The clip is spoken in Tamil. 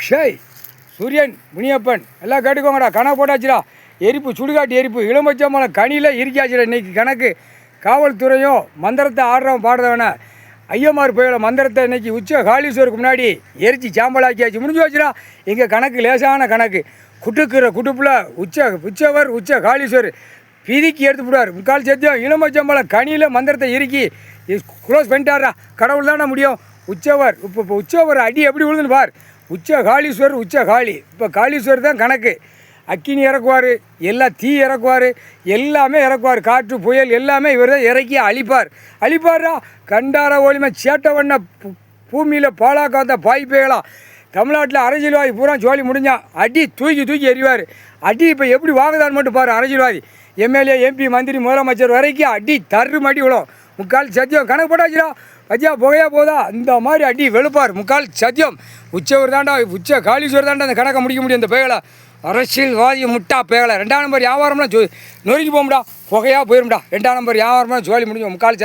ஷேய் சூரியன் முனியப்பன் எல்லாம் கேட்டுக்கோங்கடா. கணக்கு போட்டாச்சுடா. எரிப்பு சுடுகாட்டு எரிப்பு இளமச்சம்பளம் கனியில் இருக்காச்சுடா. இன்றைக்கி கணக்கு காவல்துறையும் மந்திரத்தை ஆடுறவன் பாடுறவன ஐயமார் புயல மந்திரத்தை இன்றைக்கி உச்ச காளீஸ்வருக்கு முன்னாடி எரிச்சு சாம்பலாக்கியாச்சு. முடிஞ்சு வச்சுடா. எங்கள் கணக்கு லேசான கணக்கு. குட்டுக்கிற குட்டுப்பில் உச்சவர் உச்ச காளீஸ்வர் பிதிக்கி எடுத்து விடுவார். முக்கால் சத்தியம் இளமச்சம்பளம் கனியில் மந்திரத்தை இறுக்கி க்ளோஸ் பண்ணிட்டாரா. கடவுள் தானே முடியும். உச்சவர் இப்போ உச்சவர் அடி எப்படி விழுதுன்னு பார். உச்ச காளீஸ்வர் உச்ச காளி. இப்போ காளீஸ்வர் தான் கணக்கு. அக்கினி இறக்குவார், எல்லாம் தீ இறக்குவார், எல்லாமே இறக்குவார். காற்று புயல் எல்லாமே இவர் தான் இறக்கி அழிப்பாரா. கண்டார ஒளிமை சேட்டவண்ண பூமியில் பாலாக்க வந்த பாய்ப்பேலாம். தமிழ்நாட்டில் அரசியல்வாதி பூரா ஜோலி முடிஞ்சான். அடி தூக்கி எறிவார். அடி இப்போ எப்படி வாங்குதான்னு மட்டும் பாரு. அரசியல்வாதி எம்எல்ஏ எம்பி மந்திரி முதலமைச்சர் வரைக்கும் அடி மடி விழும். முக்கால் சத்தியம் கணக்கு போட்டாச்சுடா. பத்தியா புகையா போதா அந்த மாதிரி அடி வெளுப்பார். முக்கால் சத்தியம் உச்சவர் தாண்டா. உச்ச காளீஸ்வர் தாண்டா அந்த கணக்கை முடிக்க முடியும். இந்த பேகலை அரசியல்வாதி முட்டா பேகலை 2ஆம் நம்பர் வியாபாரம்லாம் நொறுக்கி போகும்டா. புகையாக போயிரும்டா. 2ஆம் நம்பர் வியாபாரம்லாம் ஜோலி முடிஞ்சோம். முக்கால்